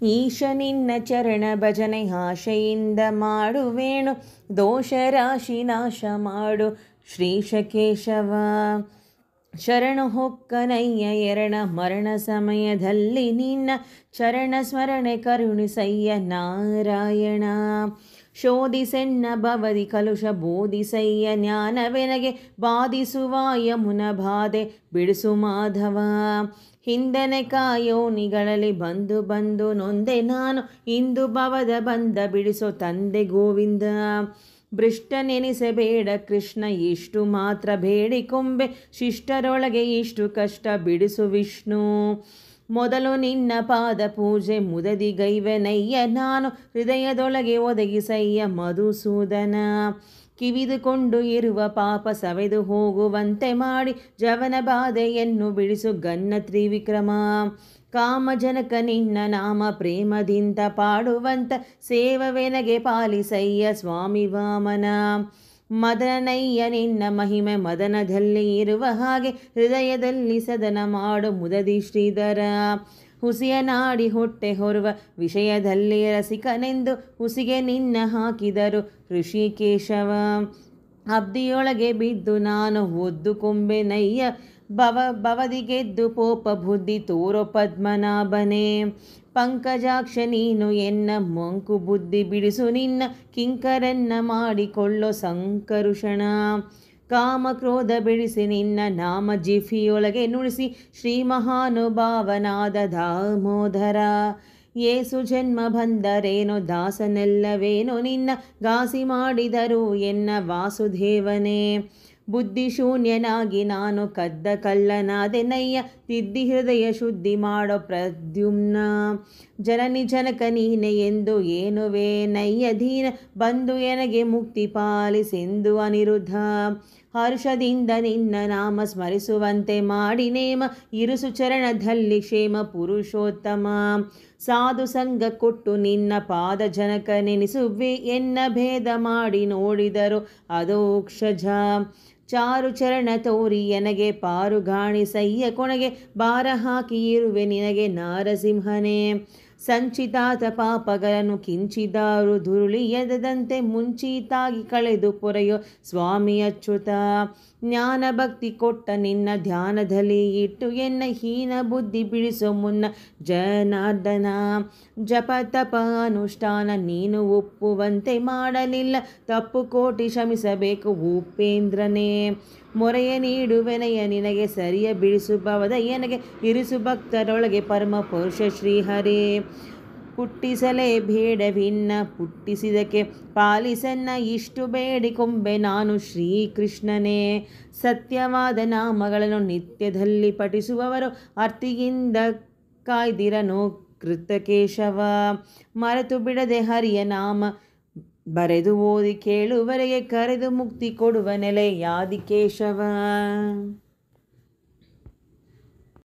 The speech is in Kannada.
ಈಶ ನಿನ್ನ ಚರಣ ಭಜನೆ ಆಶೆಯಿಂದ ಮಾಡುವೇಣು, ದೋಷ ರಾಶಿ ನಾಶ ಮಾಡು ಶ್ರೀಶ ಕೇಶವ. ಶರಣು ಹೊಕ್ಕನಯ್ಯ ಎರಣ ಮರಣ ಸಮಯದಲ್ಲಿ ನಿನ್ನ ಚರಣ ಸ್ಮರಣೆ ಕರುಣಿಸಯ್ಯ ನಾರಾಯಣ. ಶೋಧಿಸೆನ್ನ ಭವದಿ ಕಲುಷ ಬೋಧಿಸಯ್ಯ ಜ್ಞಾನವೆನಗೆ ಬಾಧಿಸುವ ಯಮುನ ಬಾಧೆ ಬಿಡಿಸು ಮಾಧವ. ಹಿಂದನೆ ಕಾಯೋನಿಗಳಲ್ಲಿ ಬಂದು ಬಂದು ನೊಂದೆ ನಾನು, ಇಂದು ಭವದ ಬಂದ ಬಿಡಿಸೋ ತಂದೆ ಗೋವಿಂದ. ಭೃಷ್ಟ ನೆನೆಸಬೇಡ ಕೃಷ್ಣ ಇಷ್ಟು ಮಾತ್ರ ಬೇಡಿಕೊಂಬೆ, ಶಿಷ್ಟರೊಳಗೆ ಇಷ್ಟು ಕಷ್ಟ ಬಿಡಿಸು ವಿಷ್ಣು. ಮೊದಲು ನಿನ್ನ ಪಾದ ಪೂಜೆ ಮುದದಿ ಗೈವೆನಯ್ಯ ನಾನು, ಹೃದಯದೊಳಗೆ ಒದಗಿಸಯ್ಯ ಮಧುಸೂದನ. ಕಿವಿದುಕೊಂಡು ಇರುವ ಪಾಪ ಸವೆದು ಹೋಗುವಂತೆ ಮಾಡಿ, ಜವನ ಬಾಧೆಯನ್ನು ಬಿಡಿಸು ಗನ್ನ ತ್ರಿವಿಕ್ರಮ. ಕಾಮಜನಕ ನಿನ್ನ ನಾಮ ಪ್ರೇಮದಿಂದ ಪಾಡುವಂತ, ಸೇವವೆನಗೆ ಪಾಲಿಸಯ್ಯ ಸ್ವಾಮಿ ವಾಮನ. ಮದನಯ್ಯ ನಿನ್ನ ಮಹಿಮೆ ಮದನದಲ್ಲಿ ಇರುವ ಹಾಗೆ, ಹೃದಯದಲ್ಲಿ ಸದನ ಮಾಡು ಮುದದಿ ಶ್ರೀಧರ. ಹುಸಿಯ ನಾಡಿ ಹೊಟ್ಟೆ ಹೊರುವ ವಿಷಯದಲ್ಲಿ ರಸಿಕನೆಂದು, ಹುಸಿಗೆ ನಿನ್ನ ಹಾಕಿದರು ಋಷಿಕೇಶವ. ಅಬ್ದಿಯೊಳಗೆ ಬಿದ್ದು ನಾನು ಒದ್ದು ಕೊಂಬೆನಯ್ಯ, ಭವದಿ ಗೆದ್ದು ಪೋಪ ಬುದ್ಧಿ ತೋರೋ ಪದ್ಮನಾಭನೇ. ಪಂಕಜಾಕ್ಷ ನೀನು ಎನ್ನ ಮಂಕು ಬುದ್ಧಿ ಬಿಡಿಸು ನಿನ್ನ, ಕಿಂಕರನ್ನ ಮಾಡಿಕೊಳ್ಳೋ ಸಂಕರುಷಣ. ಕಾಮ ಕ್ರೋಧ ಬಿಡಿಸಿ ನಿನ್ನ ನಾಮ ಜಿಫಿಯೊಳಗೆ ನುಡಿಸಿ, ಶ್ರೀ ಮಹಾನುಭಾವನಾದ ದಾಮೋದರ. ಏಸು ಜನ್ಮ ಬಂದರೇನೋ ದಾಸನೆಲ್ಲವೇನೋ ನಿನ್ನ, ಘಾಸಿ ಮಾಡಿದರು ಎನ್ನ ವಾಸುದೇವನೇ. ಬುದ್ಧಿಶೂನ್ಯನಾಗಿ ನಾನು ಕದ್ದ ಕಳ್ಳನಾದೆನಯ್ಯ, ತಿದ್ದಿ ಹೃದಯ ಶುದ್ಧಿ ಮಾಡೋ ಪ್ರದ್ಯುಮ್ನ. ಜನನಿ ಜನಕ ನೀನೆ ಎಂದು ಏನುವೆ ನಯ್ಯ ದೀನ, ಬಂದು ಎನಗೆ ಮುಕ್ತಿ ಪಾಲಿಸೆಂದು ಅನಿರುದ್ಧ. ಹರ್ಷದಿಂದ ನಿನ್ನ ನಾಮ ಸ್ಮರಿಸುವಂತೆ ಮಾಡಿ ನೇಮ, ಇರುಸು ಚರಣದಲ್ಲಿ ಕ್ಷೇಮ ಪುರುಷೋತ್ತಮ. ಸಾಧು ಸಂಗ ಕೊಟ್ಟು ನಿನ್ನ ಪಾದ ಜನಕ ನೆನೆಸುವೆ, ಎನ್ನ ಭೇದ ಮಾಡಿ ನೋಡಿದರು ಅದೋಕ್ಷಜ. ಚಾರು ಚರಣ ತೋರಿ ಎನಗೆ ಪಾರುಗಾಣಿಸಯ್ಯ ಕೊನೆಗೆ, ಭಾರ ಹಾಕಿ ಇರುವೆ ನಿನಗೆ ನಾರಸಿಂಹನೇ. ಸಂಚಿತಾತ ಪಾಪಗಳನ್ನು ಕಿಂಚಿದಾರು ದುರುಳಿಯದಂತೆ, ಮುಂಚಿತಾಗಿ ಕಳೆದು ಪೊರೆಯೋ ಸ್ವಾಮಿ ಅಚ್ಯುತ. ಜ್ಞಾನ ಭಕ್ತಿ ಕೊಟ್ಟ ನಿನ್ನ ಧ್ಯಾನದಲ್ಲಿ ಇಟ್ಟು, ಎನ್ನ ಹೀನ ಬುದ್ಧಿ ಬಿಡಿಸೋ ಮುನ್ನ ಜನಾರ್ದನ. ಜಪ ತಪ ಅನುಷ್ಠಾನ ನೀನು ಒಪ್ಪುವಂತೆ ಮಾಡಲಿಲ್ಲ, ತಪ್ಪು ಕೋಟಿ ಶ್ರಮಿಸಬೇಕು ಉಪೇಂದ್ರನೇ. ಮೊರೆಯ ನೀಡುವೆನೆಯ ನಿನಗೆ ಸರಿಯ ಬಿಡಿಸು ಭವದ ಎನಗೆ, ಇರಿಸು ಭಕ್ತರೊಳಗೆ ಪರಮ ಪುರುಷ ಶ್ರೀಹರೇ. ಪುಟ್ಟಿಸಲೇ ಬೇಡವಿನ್ನ ಪುಟ್ಟಿಸಿದಕ್ಕೆ ಪಾಲಿಸನ್ನ, ಇಷ್ಟು ಬೇಡಿಕೊಂಬೆ ನಾನು ಶ್ರೀಕೃಷ್ಣನೇ. ಸತ್ಯವಾದ ನಾಮಗಳನ್ನು ನಿತ್ಯದಲ್ಲಿ ಪಠಿಸುವವರು, ಅರ್ತಿಯಿಂದ ಕಾಯ್ದಿರನು ಕೃತಕೇಶವ. ಮರೆತು ಬಿಡದೆ ಹರಿಯ ನಾಮ ಬರೆದು ಓದಿ ಕೇಳುವರೆಗೆ, ಕರೆದು ಮುಕ್ತಿ ಕೊಡುವ ನೆಲೆಯಾದಿ ಕೇಶವ.